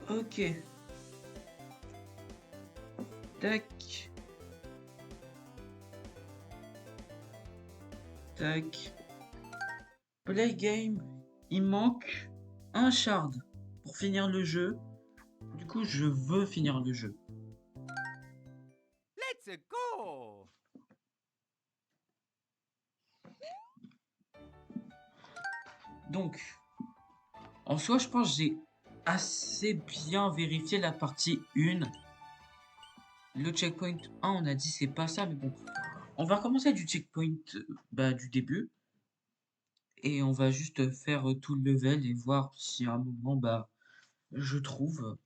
Ok. Tac. Tac. Play game. Il manque un shard pour finir le jeu. Du coup, je veux finir le jeu. Let's go! Donc, en soi, je pense que j'ai assez bien vérifié la partie 1. Le checkpoint 1, on a dit c'est pas ça, mais bon. On va recommencer du checkpoint du début. Et on va juste faire tout le level et voir si à un moment, je trouve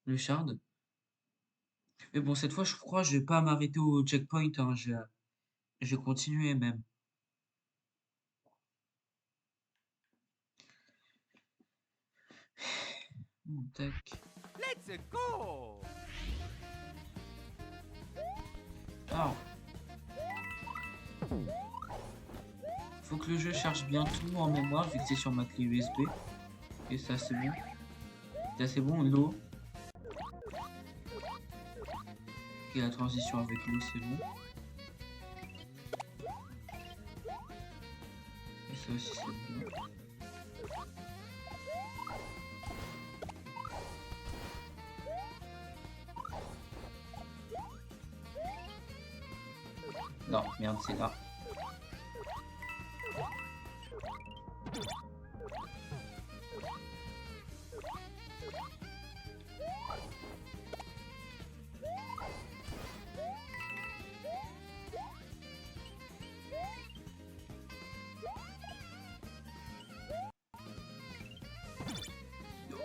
le shard. Mais bon, cette fois, je crois que je vais pas m'arrêter au checkpoint, hein. Je vais continuer même. Bon, tac. Let's go! Alors, faut que le jeu cherche bien tout en mémoire, vu que c'est sur ma clé USB. Et ça, c'est bon. Ça, c'est bon, l'eau. Ok, la transition avec l'eau, c'est bon. Et ça aussi, c'est bon. Non, merde, c'est là.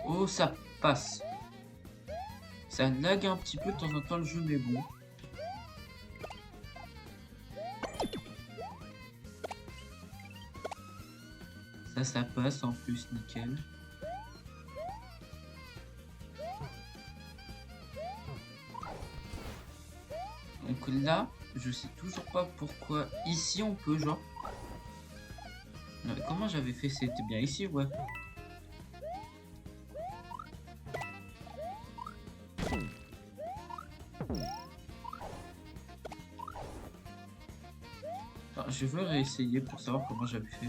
Oh, ça passe. Ça lag un petit peu de temps en temps le jeu, mais bon. Ça passe en plus, nickel. Donc là, je sais toujours pas pourquoi ici on peut, genre. Comment j'avais fait? C'était bien ici, ouais. Enfin, je veux réessayer pour savoir comment j'avais fait.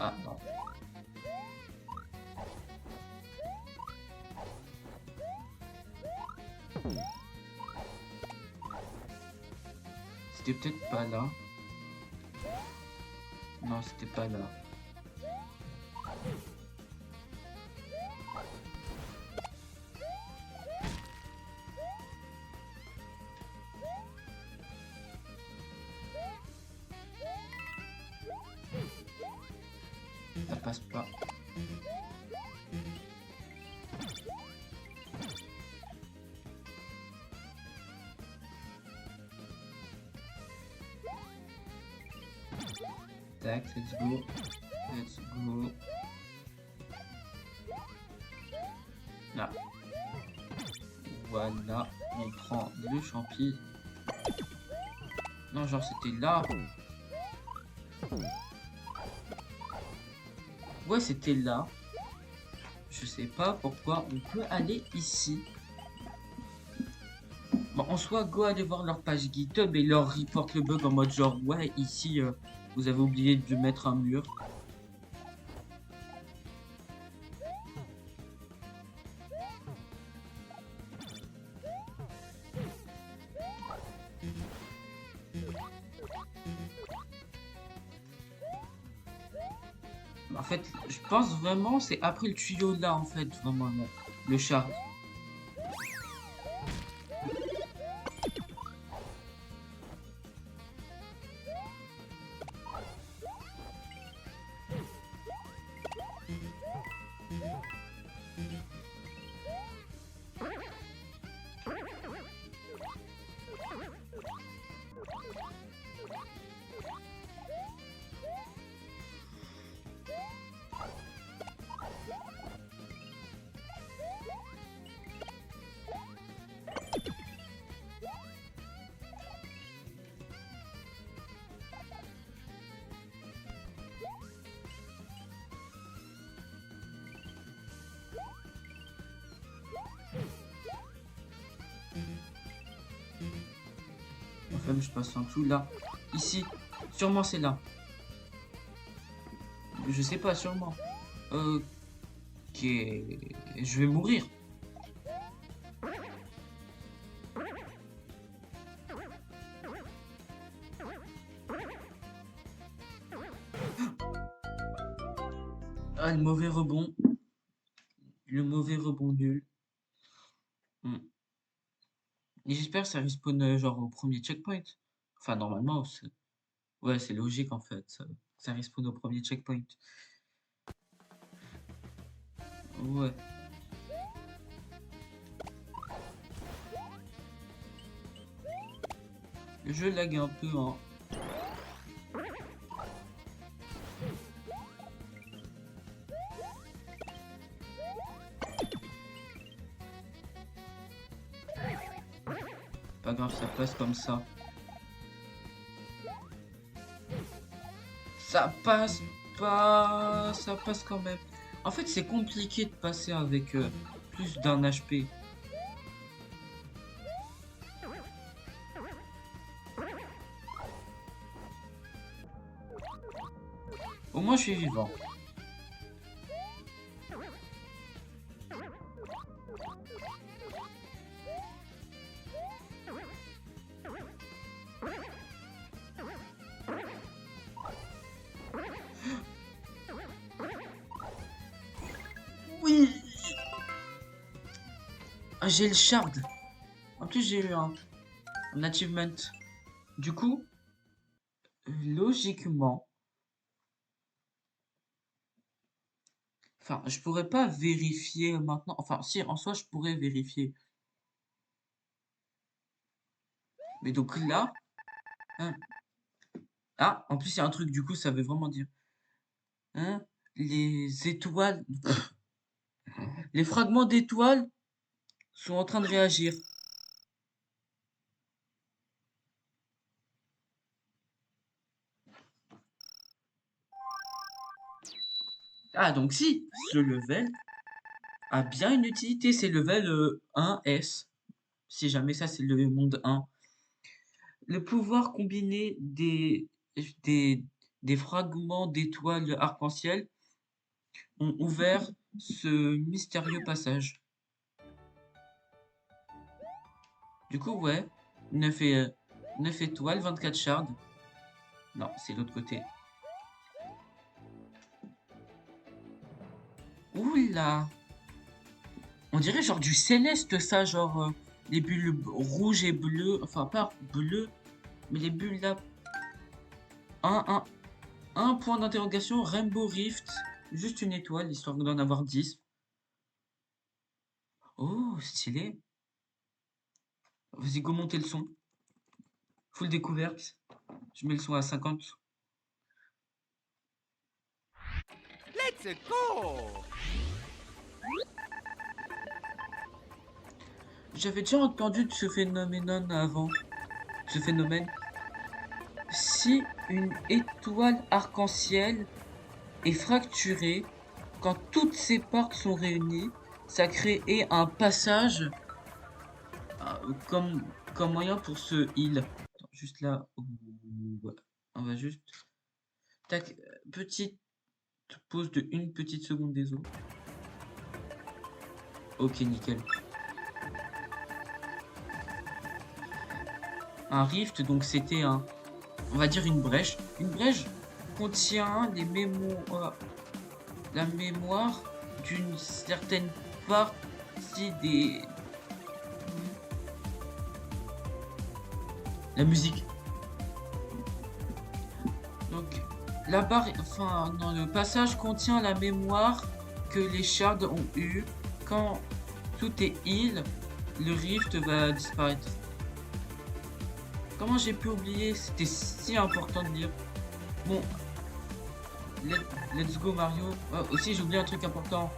Ah non. C'était peut-être pas là. Non, c'était pas là. Ça passe pas. Tac, let's go. Let's go. Là. Voilà, on prend le champi. Non, genre c'était là. Ouais, c'était là. Je sais pas pourquoi on peut aller ici. Bon, en soi, go aller voir leur page GitHub et leur report le bug en mode genre, ouais, ici, vous avez oublié de mettre un mur. En fait, je pense vraiment, c'est après le tuyau là, en fait, vraiment, le shard. flemme, je passe en dessous. Là, ici. Sûrement c'est là. Je sais pas, sûrement. Ok. Je vais mourir. Ah, le mauvais rebond. Le mauvais rebond nul. Hmm. Et j'espère que ça respawn genre au premier checkpoint. Enfin, normalement, ouais, c'est logique en fait. Ça respawn au premier checkpoint. Ouais. Le jeu lag un peu, hein. Pas grave, ça passe comme ça. Ça passe pas... Ça passe quand même. En fait, c'est compliqué de passer avec plus d'un HP. Au moins, je suis vivant. Oui. Ah, j'ai le shard. En plus, j'ai eu un achievement. Du coup, logiquement... Enfin, je pourrais pas vérifier maintenant. Enfin, si, en soi, je pourrais vérifier. Mais donc là... hein. Ah, en plus, il y a un truc, du coup, ça veut vraiment dire... Hein, les étoiles... Les fragments d'étoiles sont en train de réagir. Ah, donc si, ce level a bien une utilité. C'est level 1S. Si jamais ça, c'est le monde 1. Le pouvoir combiné des, des fragments d'étoiles arc-en-ciel ont ouvert ce mystérieux passage. Du coup, ouais, 9 étoiles, 24 shards. Non, c'est l'autre côté. Oula! On dirait genre du céleste, ça, genre les bulles rouges et bleues. Enfin, pas bleues, mais les bulles là. Un point d'interrogation, Rainbow Rift. Juste une étoile, histoire d'en avoir 10. Oh, stylé. Vas-y, go monter le son. Full découverte. Je mets le son à 50. Let's go! J'avais déjà entendu de ce phénomène avant. Ce phénomène. Si une étoile arc-en-ciel est fracturée, quand toutes ses parts sont réunies, ça crée un passage comme moyen pour ce heal. Attends, juste là. Ouais. On va juste... Tac, petite pause de une petite seconde des eaux. Ok, nickel. Un rift, donc c'était on va dire une brèche. Une brèche contient la mémoire d'une certaine partie des... La musique. Donc, la barre, enfin, dans le passage contient la mémoire que les shards ont eu. Quand tout est heal, le rift va disparaître. Comment j'ai pu oublier? C'était si important de dire. Bon, let's go Mario. Oh, aussi, j'ai oublié un truc important.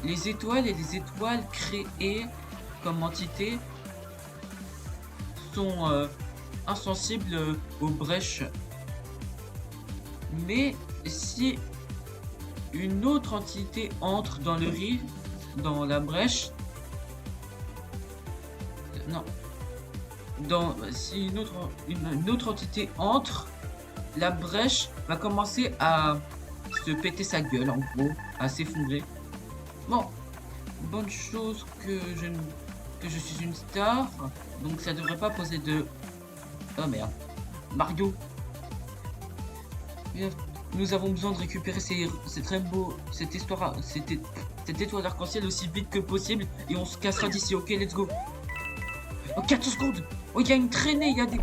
Les étoiles et les étoiles créées comme entité sont insensibles aux brèches. Mais si une autre entité entre dans le rift, dans la brèche... Non. si une autre entité entre, la brèche va commencer à se péter sa gueule, en gros, à s'effondrer. Bon, bonne chose que je suis une star, donc ça devrait pas poser de... Oh merde, Mario. Nous avons besoin de récupérer cette étoile d'arc-en-ciel aussi vite que possible et on se cassera d'ici. Ok, let's go. Oh, 4 secondes. Oh, il y a une traînée, il y a des...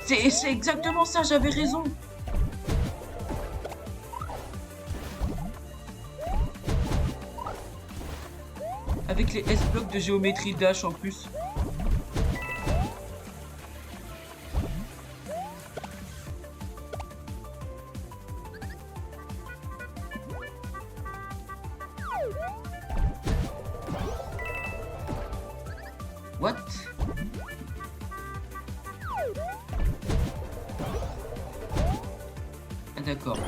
C'est exactement ça, j'avais raison. Avec les S-blocs de géométrie dash en plus. What? Ah, d'accord.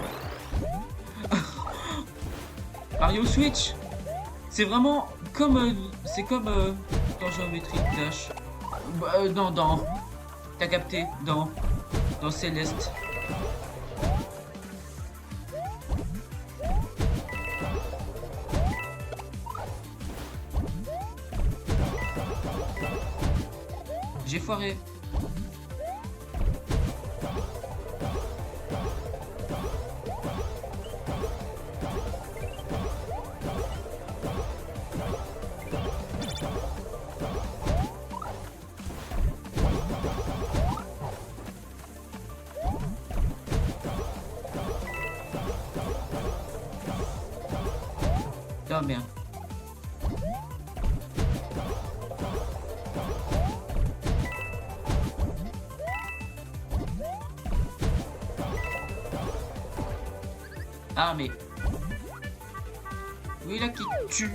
Mario Switch. C'est vraiment comme dans Geometry Dash. Non, t'as capté, dans Céleste. J'ai foiré. Oh merde. Ah mais... Oui là qui tue...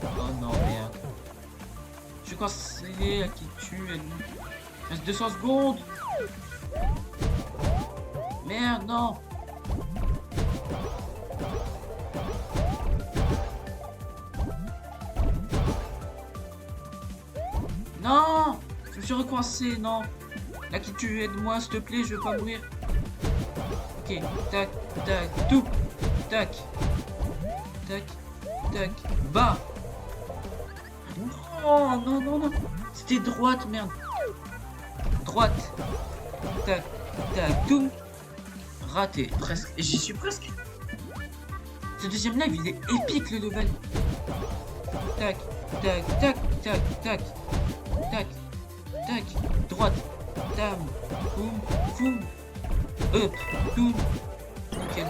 Oh non merde. Je suis coincé là qui tue... Il reste 200 secondes. Merde, non. Non. Je me suis recoincé, non. Là qui tue, aide-moi s'il te plaît, je veux pas mourir. Ok, tac, tac, tout. Tac. Tac, tac, bas. Non, non, non, non. C'était droite, merde. Droite. Tac, tac, tout. Raté, presque. Et j'y suis presque. Ce deuxième live, il est épique, le level. Tac, tac, tac, tac, tac. Tac, tac, droite. Tam, boum, boum. Up, boum. Nickel.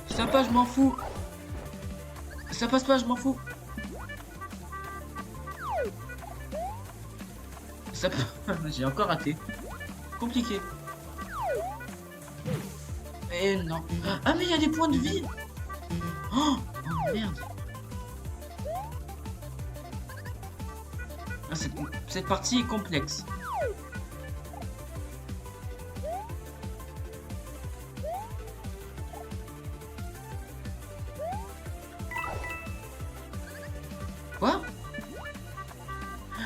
Ça passe, je m'en fous. Ça passe pas, je m'en fous. Ça... J'ai encore raté. Compliqué. Et non. Ah mais il y a des points de vie. Oh, oh merde. Ah, cette partie est complexe. Quoi?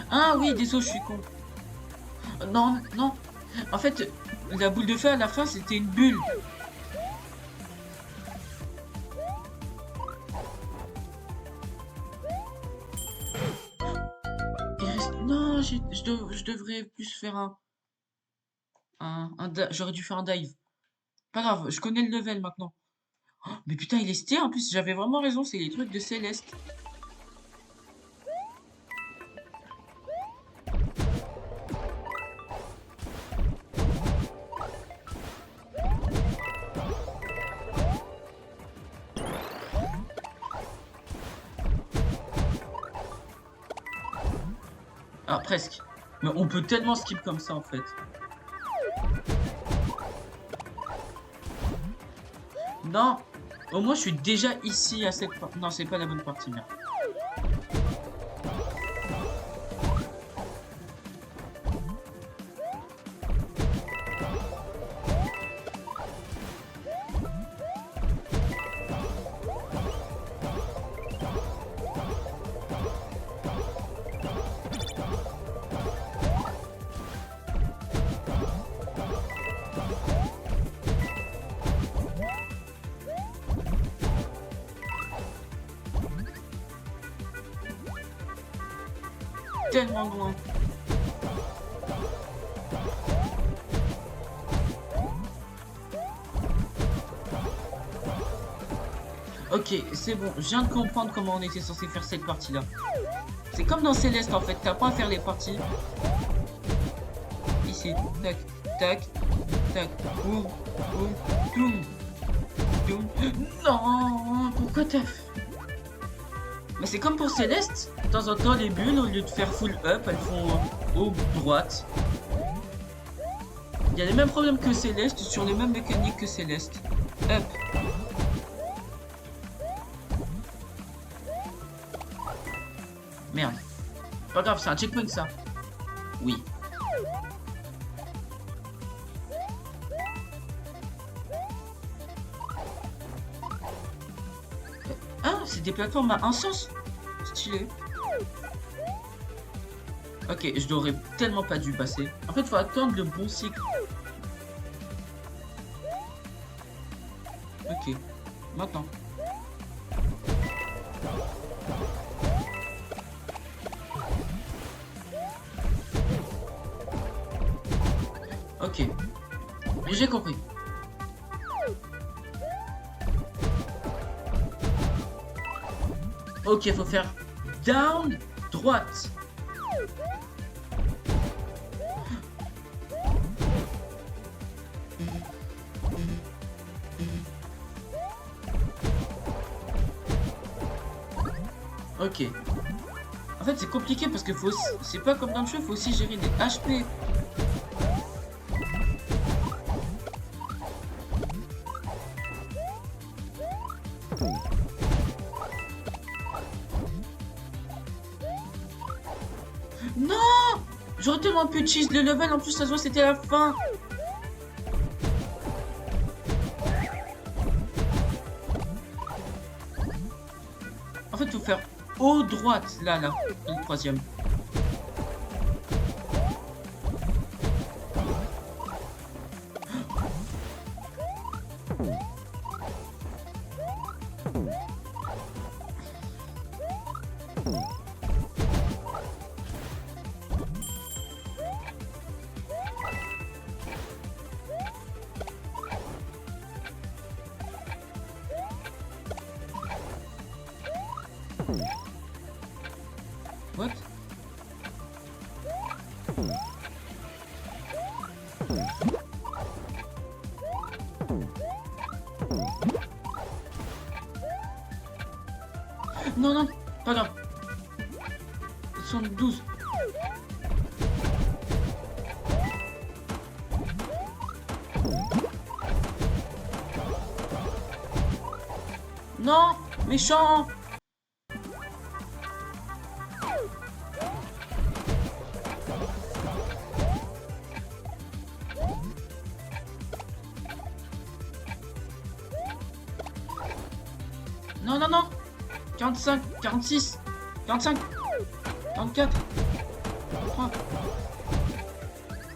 Ah oui, désolé, je suis con. Non, non. En fait, la boule de feu à la fin, c'était une bulle. Non, je devrais plus faire j'aurais dû faire un dive. Pas grave, je connais le level maintenant. Oh, mais putain, il est stylé. En plus, j'avais vraiment raison, c'est les trucs de Céleste. Ah, presque. Mais on peut tellement skip comme ça, en fait. Non. Au moins, je suis déjà ici à cette... Non, c'est pas la bonne partie, merde. tellement loin. Ok, c'est bon, je viens de comprendre comment on était censé faire cette partie-là. C'est comme dans Céleste en fait, t'as pas à faire les parties. Ici, tac, tac, tac, boum, boum, boum, boum. Non, pourquoi t'as fait... Mais c'est comme pour Céleste, de temps en temps les bulles, au lieu de faire full up, elles font haut, droite. Il y a les mêmes problèmes que Céleste, sur les mêmes mécaniques que Céleste. Up. Merde. Pas grave, c'est un checkpoint ça. Oui. Ah, c'est des plateformes à un sens. Stylé. Ok, je n'aurais tellement pas dû passer. En fait, faut attendre le bon cycle. Ok, maintenant. Ok, j'ai compris. Ok, faut faire down, droite. Ok. En fait, c'est compliqué parce que faut... c'est pas comme dans le jeu, faut aussi gérer des HP. Non! J'aurais tellement pu cheese le level, en plus ça se voit c'était la fin. En fait, faut faire haut droite, là, le troisième. What? Non, non, pas grave. 72. Non, méchant. Non, non, non. 45, 46, 45, 44, 3.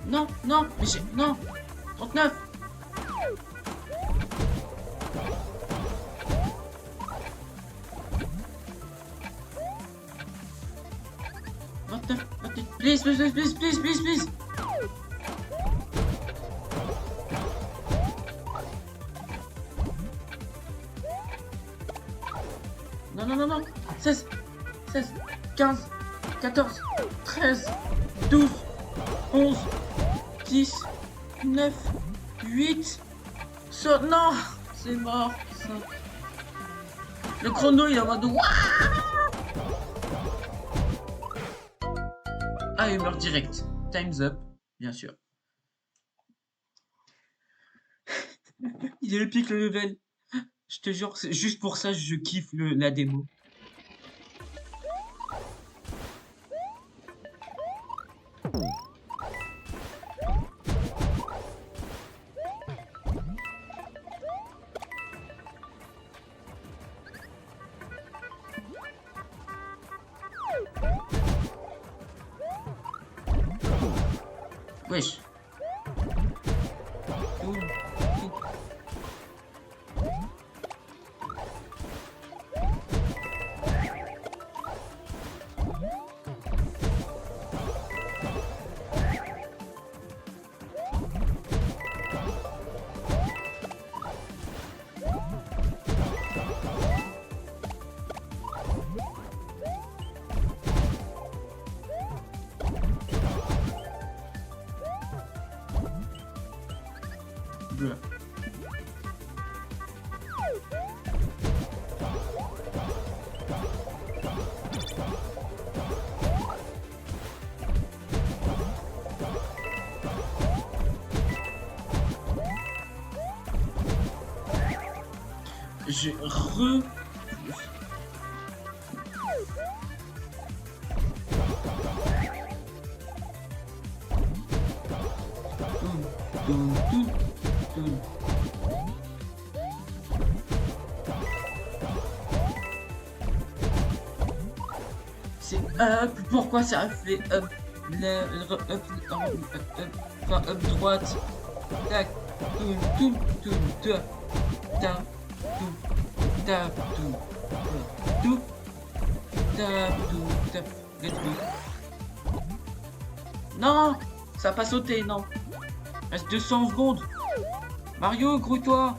Non, non, mais j'ai... Non. 39. Please, please, please, please, please, please, please. Non, non, non, non. 16, 16, 15, 14, 13, 12, 11, 10, 9, 8. Non, c'est mort. Ça. Le chrono, il est en mode... Ah, il meurt direct. Time's up, bien sûr. Il est épique le level. Je te jure, juste pour ça, je kiffe la démo. Wesh. Je re... Toum, toum, toum. C'est up. Pourquoi ça fait up? Enfin, up droite. Tac. Toum, toum, toum, toum. Ta, toum, ta, toum, toum, ta, toum, ta. Let's go. Non! Ça a pas sauté, non. Reste 200 secondes. Mario, grouille-toi.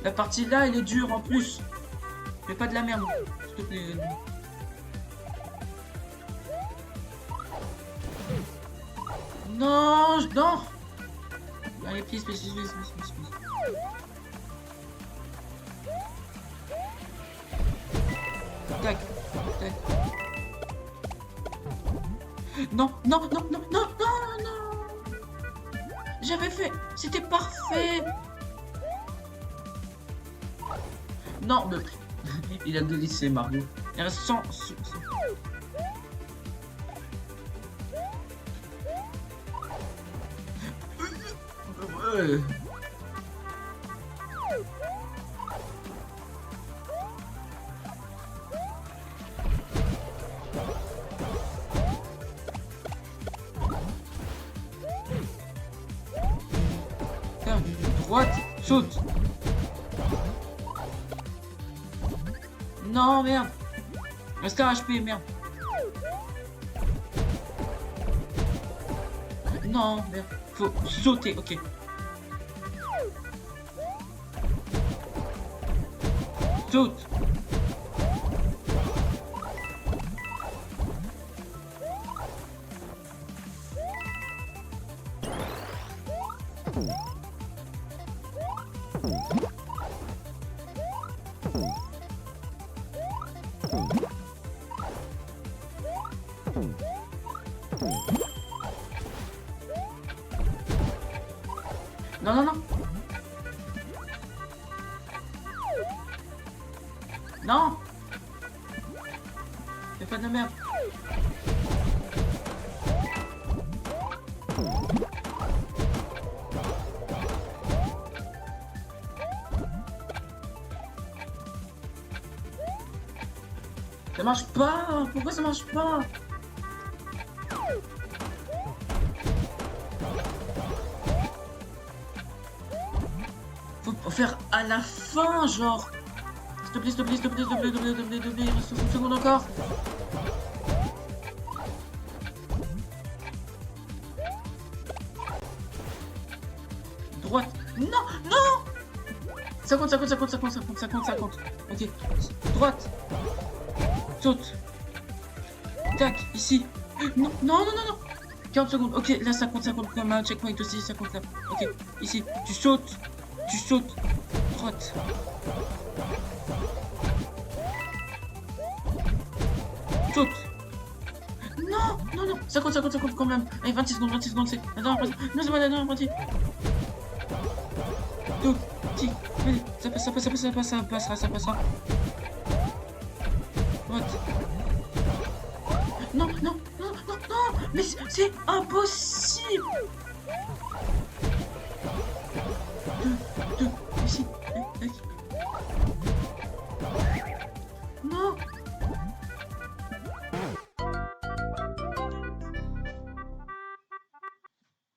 La partie là, elle est dure en plus. Fais pas de la merde, s'il te plaît. Non, non. Allez, please, please, please, please, please, please. Tac, tac. Non, non, non, non, non, non, non. J'avais fait, c'était parfait. Non, mais... il a délaissé Mario. Il reste 100... Droite, saute. Non, merde. Reste un HP, merde. Non, merde. Faut sauter, ok. Saute. Non, non, non. Non. Fais pas de merde. Ça marche pas. Pourquoi ça marche pas? Faut faire à la fin, genre. S'il te plaît, s'il te plaît, s'il te plaît, s'il te plaît, s'il te plaît, s'il te plaît, s'il te plaît, il reste 60 secondes encore. Droite. Non, non. 50, 50, 50, 50, 50, 50, 50. Ok. Droite. Saute. Tac, ici. Non, non, non, non, non. 40 secondes. Ok, là, ça compte comme un checkpoint aussi, ça compte là. Ok, ici. Tu sautes. Tu sautes. Droite. Saute. Non, non, non. 50, 50, 50 quand même. Allez, 26 secondes, 26 secondes, c'est la dernière partie. Non, c'est pas la dernière partie. Tout. Tic. Allez, ça passe, ça passe, ça passe, ça passe, ça passera, ça passera. Droite. Non, non, non, non, non. Mais c'est impossible. Deux, ici. Non.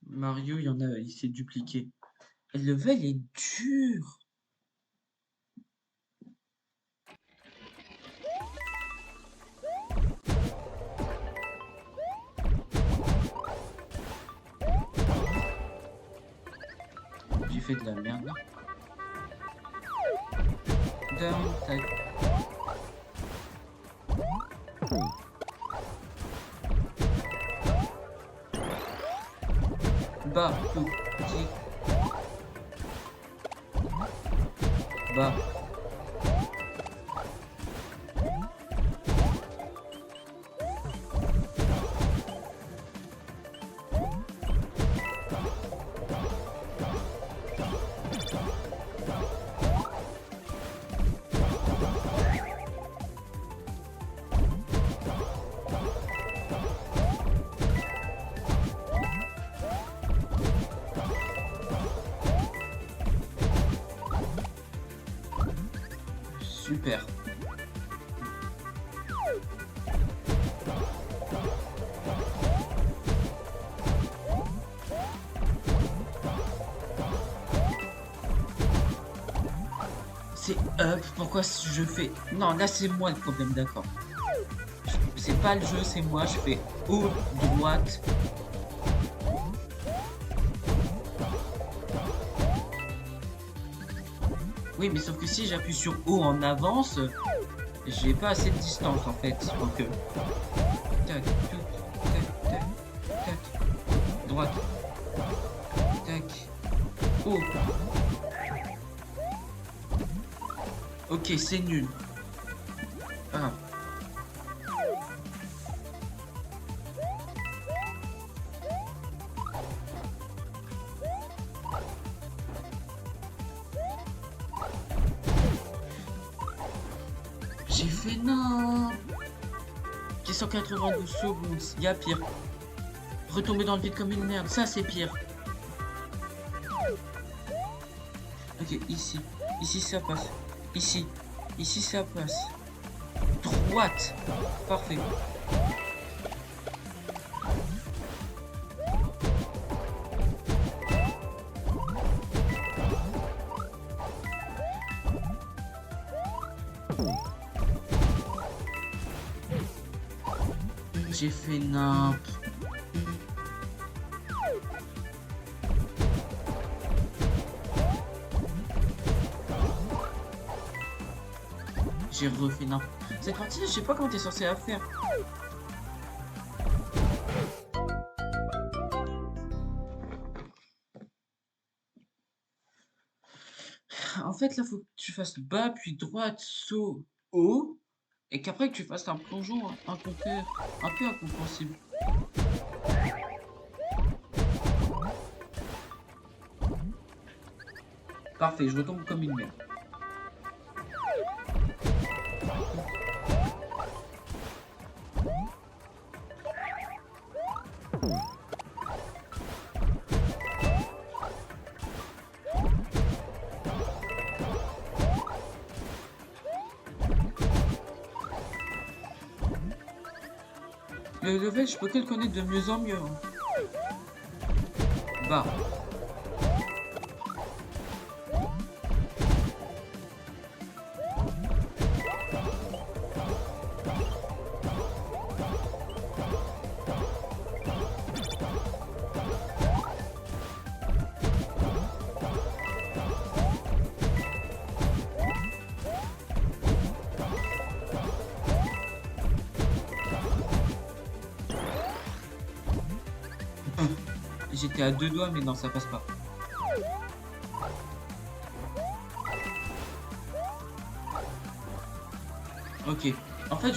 Mario, il y en a, il s'est dupliqué. Le level est dur. J'ai fait de la merde là. Down, tac. Bas, tout, petit. Bas. Super. C'est up. Pourquoi je fais... Non, là c'est moi le problème, d'accord. C'est pas le jeu, c'est moi. Je fais haut, droite. Oui, mais sauf que si j'appuie sur haut en avance, j'ai pas assez de distance en fait. Donc, tac, tac, tac, tac, droite, tac, haut. Ok, c'est nul. Ah. J'ai fait non. J'ai 192 secondes, il y a pire. Retomber dans le vide comme une merde, ça c'est pire. Ok, ici. Ici ça passe. Ici. Ici ça passe. Droite. Parfait. J'ai fait n'importe. J'ai refait n'importe. Cette partie, je sais pas comment t'es censé la faire. En fait, là, faut que tu fasses bas, puis droite, saut, haut. Et qu'après que tu fasses un plongeon un peu incompréhensible. Parfait, je retombe comme une merde. Le level, je peux que le connaître de mieux en mieux. Hein. Bah. J'étais à 2 doigts, mais non, ça passe pas. Ok. En fait,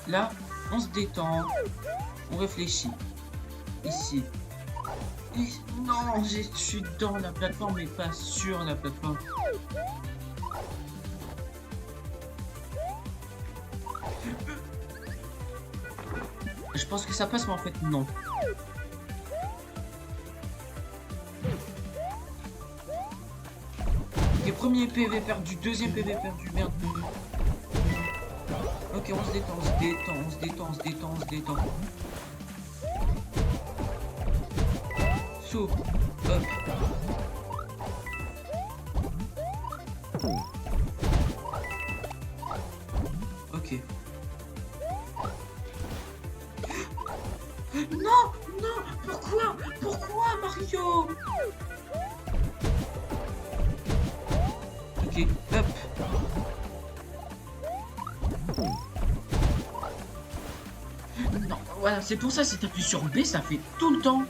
là, on se détend. On réfléchit. Ici. Non, je suis dans la plateforme, mais pas sur la plateforme. Je pense que ça passe, mais en fait, non. Ok, premier PV perdu, deuxième PV perdu, merde. Ok, on se détend, on se détend, on se détend, on se détend, on se détend. Saut, hop. Ok. Non, non, pourquoi Mario? Ok, hop. Non, voilà, c'est pour ça, si t'appuies sur B, ça fait tout le temps.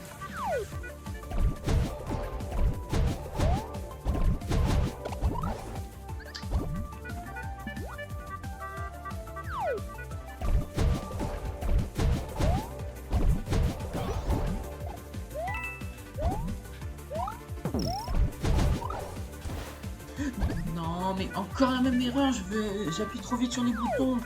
Non, mais encore la même erreur, j'appuie trop vite sur les boutons.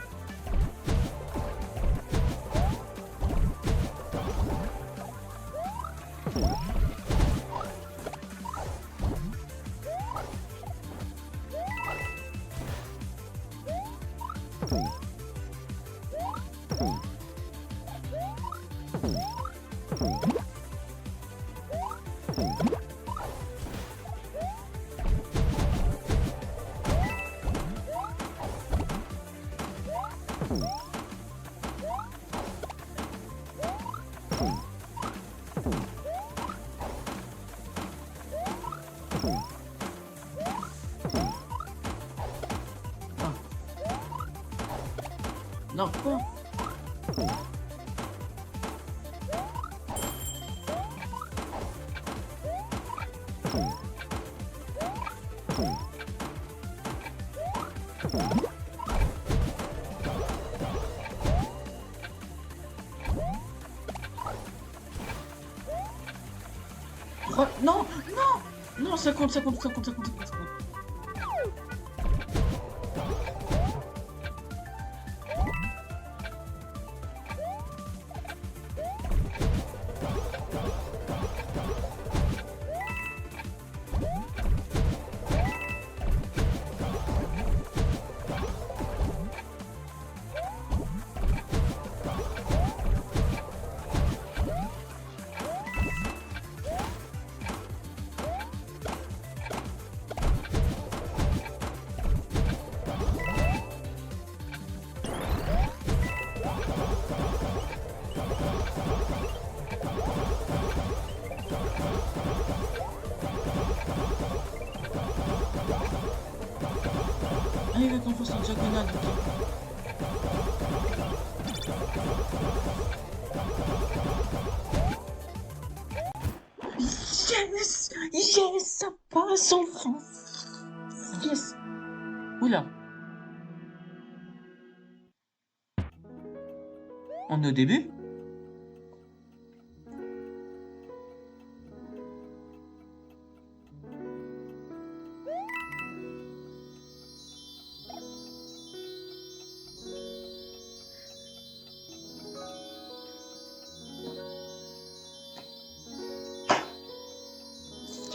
Non, quoi? Non, non, non, ça compte, ça compte, ça compte, ça compte, ça compte, ça compte. Ah, il veut qu'on fasse en diagonale, ok. Yes! Yes! Ça passe enfin! Yes! Oula! On est au début?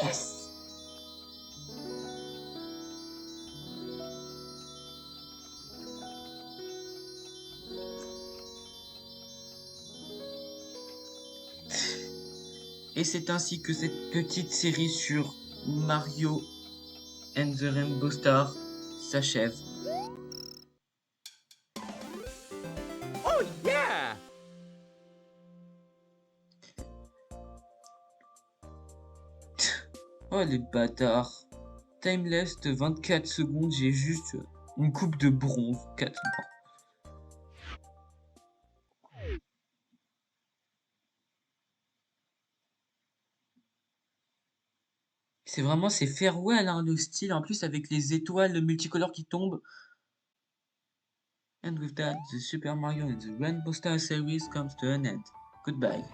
Yes! Et c'est ainsi que cette petite série sur Mario and the Rainbow Star s'achève. Oh yeah! Oh les bâtards. Timeless de 24 secondes, j'ai juste une coupe de bronze. 4 morts. C'est vraiment, c'est farewell, hein, le style, en plus avec les étoiles multicolores qui tombent. And with that, the Super Mario and the Rainbow Star series comes to an end. Goodbye.